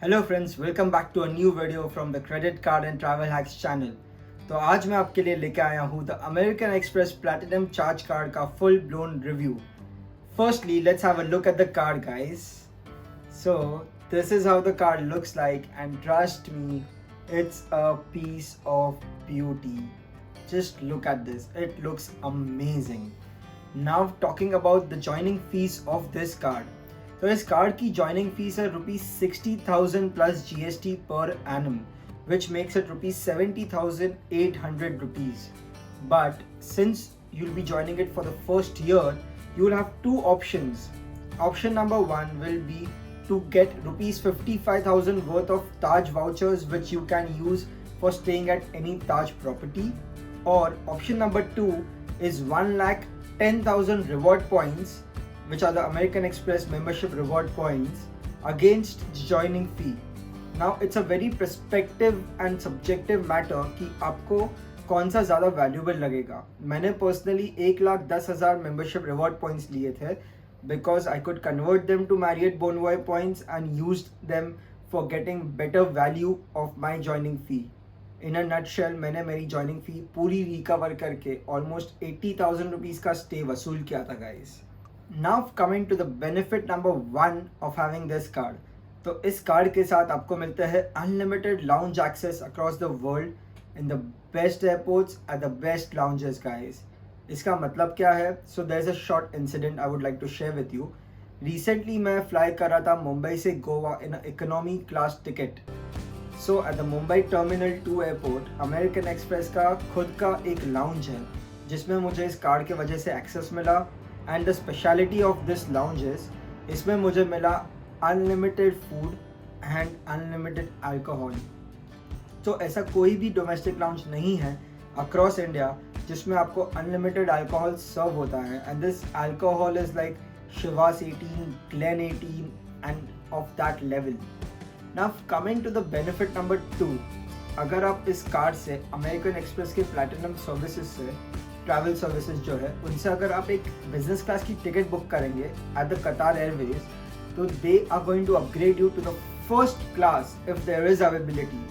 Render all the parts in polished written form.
Hello friends, welcome back to a new video from the credit card and travel hacks channel. तो आज मैं आपके लिए लेके आया हूँ the American Express platinum charge card का full blown review. Firstly let's have a look at the card guys. So this is how the card looks like and trust me, it's a piece of beauty. Just look at this, it looks amazing. Now talking about the joining fees of this card. तो इस card की joining fees है ₹60,000 plus GST per annum, which makes it ₹70,800. But since you'll be joining it for the first year, you'll have two options. Option number one will be to get ₹55,000 worth of Taj vouchers, which you can use for staying at any Taj property. Or option number two is 1,10,000 reward points, which are the American Express membership reward points, against joining fee. Now it's a very perspective and subjective matter कि आपको कौन सा ज़्यादा valuable लगेगा। मैंने personally 1,10,000 membership reward points लिए थे because I could convert them to Marriott Bonvoy points and used them for getting better value of my joining fee. In a nutshell मैंने मेरी ज्वाइनिंग फी पूरी रिकवर करके ऑलमोस्ट 80,000 रुपीज़ का stay वसूल किया था guys. Now coming to the benefit number 1 of having this card. तो इस कार्ड के साथ आपको मिलता है unlimited lounge access across the world in the best airports at the best lounges guys. इसका मतलब क्या है? So there is a short incident I would like to share with you. Recently मैं फ्लाई कर रहा था मुंबई से Goa in economy class ticket. So at the Mumbai terminal 2 airport American express का खुद का एक लाउंज है जिसमें मुझे इस कार्ड के वजह से एक्सेस मिला। And the speciality of this lounge is, इसमें मुझे मिला unlimited food and unlimited alcohol. तो ऐसा कोई भी डोमेस्टिक लाउंज नहीं है अक्रॉस इंडिया जिसमें आपको अनलिमिटेड अल्कोहल सर्व होता है। And this alcohol is like Shivas 18, Glenn 18 end of that level. Now coming to the benefit number 2, अगर आप इस कार्ड से अमेरिकन एक्सप्रेस के प्लैटिनम सर्विसेज से, ट्रैवल सर्विसेज जो है उनसे अगर आप एक बिजनेस क्लास की टिकट बुक करेंगे एट द कतार एयरवेज, तो they are going to upgrade you to the first class if there is availability.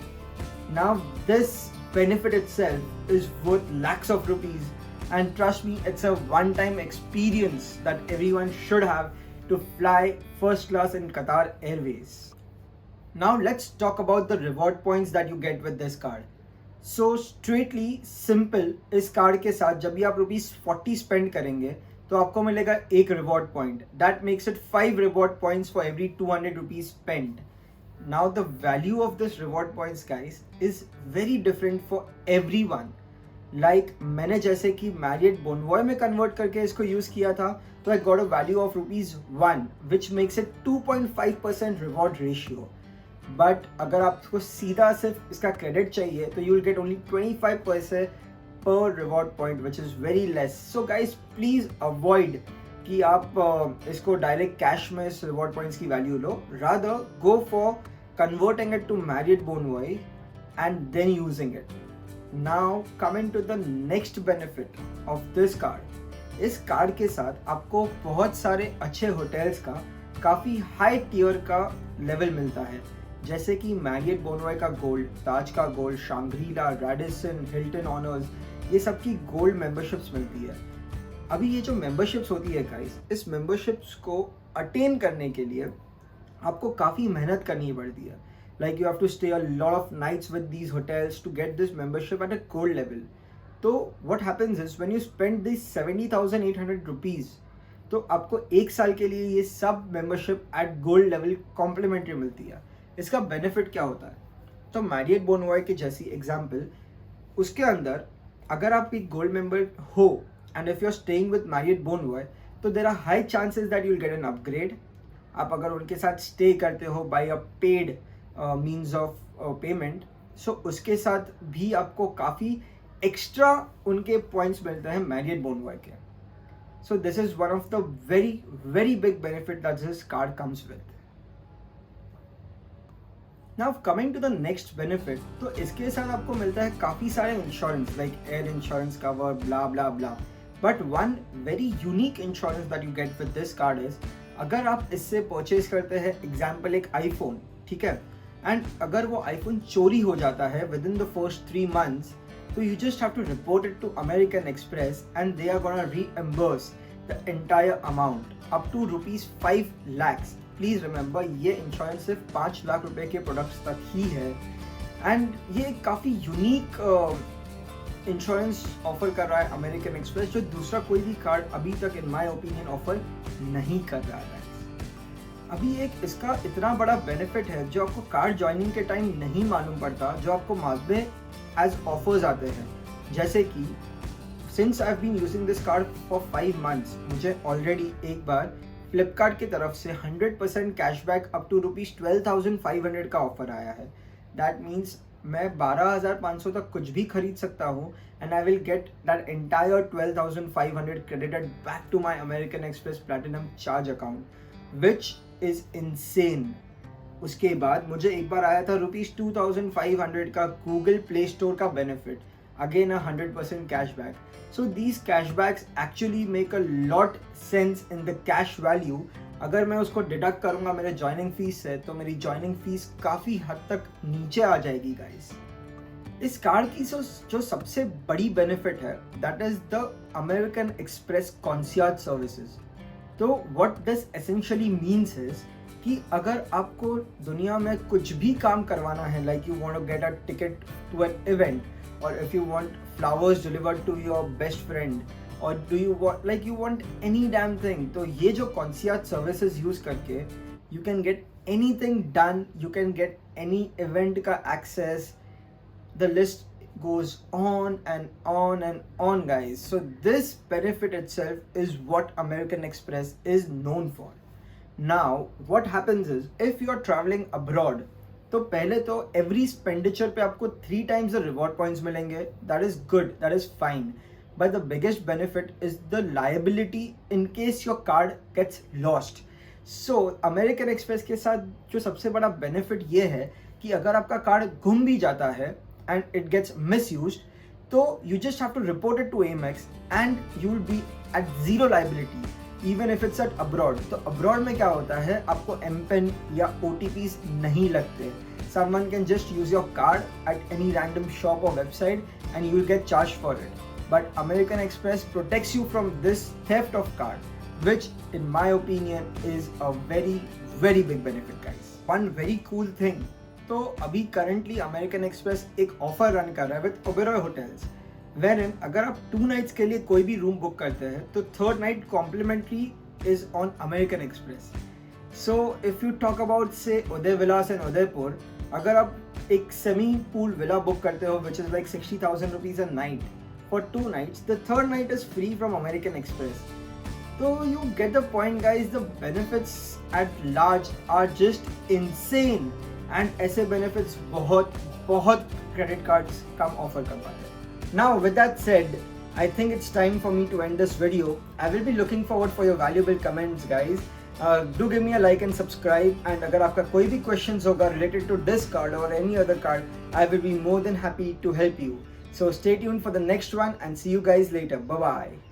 Now this benefit itself is worth lakhs of rupees, and trust me, it's a one-time experience that everyone should have to fly first class in Qatar Airways. Now let's talk about the reward points that you get with this card. So straightly simple, इस card के साथ जब भी आप ₹40 spend करेंगे तो आपको मिलेगा एक reward point. That makes it 5 reward points for every ₹200 spend. Now the value of this reward points guys is very different for everyone. Like मैंने जैसे कि मैरियट बोनवॉय में कन्वर्ट करके इसको यूज़ किया था, तो I got a value of ₹1, which makes it 2.5% reward ratio. But अगर आपको सीधा सिर्फ इसका क्रेडिट चाहिए तो यू विल गेट ओनली 25% पर reward point, which is very less. So guys please avoid कि आप इसको डायरेक्ट कैश में इस रिवॉर्ड पॉइंट्स की वैल्यू लो। Rather go for converting it to Marriott Bonvoy and then using it. Now coming to the next benefit of this card. इस card के साथ आपको बहुत सारे अच्छे होटल्स का काफ़ी हाई टियर का लेवल मिलता है, जैसे कि मैरियट बोनवॉय का गोल्ड, ताज का gold, Shangri La, Radisson, Hilton honours, ये सब की गोल्ड मेंबरशिप्स मिलती है। अभी ये जो मेंबरशिप्स होती है गाइस, इस मेंबरशिप्स को अटेन करने के लिए आपको काफ़ी मेहनत करनी पड़ती है। Like you have to stay a lot of nights with these hotels to get this membership at a gold level. तो what happens is when you spend this 70,800 rupees, तो आपको एक साल के लिए ये सब membership at gold level complimentary मिलती है। इसका बेनिफिट क्या होता है? तो मैरियट बोनवॉय की जैसी एग्जांपल, उसके अंदर अगर आप एक गोल्ड मेंबर हो and if you are staying with Marriott Bonvoy, तो there are high chances that you will get an upgrade. आप अगर उनके साथ स्टे करते हो by a paid means of payment, so उसके साथ भी आपको काफ़ी एक्स्ट्रा उनके पॉइंट्स मिलते हैं मैरियट बोनवॉय के। So this is one of the very very big benefit that this card comes with. Now coming to the next benefit, तो इसके साथ आपको मिलता है काफ़ी सारे insurance like air insurance cover, blah blah blah. But one very unique insurance that you get with this card is, अगर आप इससे परचेज करते हैं एग्जाम्पल एक आईफोन, ठीक है, एंड अगर वो आईफोन चोरी हो जाता है with in the first 3 months, तो you just have to report it to American Express and they are gonna reimburse the entire amount up to rupees 5 lakhs. Please remember, ये इंश्योरेंस सिर्फ 5 लाख रुपए के प्रोडक्ट्स तक ही है एंड ये काफ़ी unique insurance offer कर रहा है अमेरिकन एक्सप्रेस, जो दूसरा कोई भी कार्ड अभी तक इन माय ओपिनियन ऑफर नहीं कर रहा है। अभी एक इसका इतना बड़ा बेनिफिट है जो आपको कार्ड ज्वाइनिंग के टाइम नहीं मालूम पड़ता, जो आपको बाद में एज ऑफर्स आते हैं। जैसे कि since I have been using this card for 5 months, मुझे ऑलरेडी एक बार फ्लिपकार्ट की तरफ से 100% कैशबैक अप टू ₹12,500 का ऑफर आया है। दैट मीन्स मैं 12,500 तक कुछ भी खरीद सकता हूँ and I will get that entire 12,500 credited back to my American Express platinum charge account, which is insane. उसके बाद मुझे एक बार आया था ₹2,500 का गूगल प्ले स्टोर का benefit, again 100% cashback. So these cashbacks actually make a lot sense in the cash value. अगर मैं उसको डिडक्ट करूँगा मेरे ज्वाइनिंग फीस से, तो मेरी ज्वाइनिंग फीस काफ़ी हद तक नीचे आ जाएगी गाइस। इस कार्ड की जो सबसे बड़ी बेनिफिट है that is the American Express concierge services. तो what this essentially means is कि अगर आपको दुनिया में कुछ भी काम करवाना है, like you want to get a ticket to an event, or if you want flowers delivered to your best friend, or do you want any damn thing, तो ये जो concierge services use करके you can get anything done, you can get any event का access, the list goes on and on and on guys. So this benefit itself is what American Express is known for. Now what happens is if you are traveling abroad, तो पहले तो every expenditure पे आपको 3 times the reward points मिलेंगे। That is good, that is fine, but the biggest benefit is the liability in case your card gets lost. So American Express के साथ जो सबसे बड़ा बेनिफिट ये है कि अगर आपका कार्ड गुम भी जाता है एंड इट गेट्स मिसयूज्ड, तो you just have to report it to Amex and you will be at zero liability even if it's at abroad. तो अब्रॉड में क्या होता है, आपको एमपिन या OTPs नहीं लगते। Someone can just use your card at any random shop or website and you will get charged for it. But American Express protects you from this theft of card, which in my opinion is a very very big benefit guys. One very cool thing, तो अभी currently American Express एक offer run कर रहा है with Oberoi Hotels, wherein अगर आप 2 nights के लिए कोई भी रूम बुक करते हैं तो 3rd night complimentary is on American Express. So if you talk about say Uday Villas and Udaipur, अगर आप एक सेमी पूल विला बुक करते हो which is like 60,000 rupees a night for 2 nights, the 3rd night is free from American Express. So you get the point guys, the benefits at large are just insane and ऐसे benefits बहुत credit cards कम offer कर पाते हैं। Now with that said, I think it's time for me to end this video. I will be looking forward for your valuable comments guys. Do give me a like and subscribe, and अगर आपका कोई भी questions होगा related to this card or any other card, I will be more than happy to help you. So stay tuned for the next one and see you guys later. Bye bye.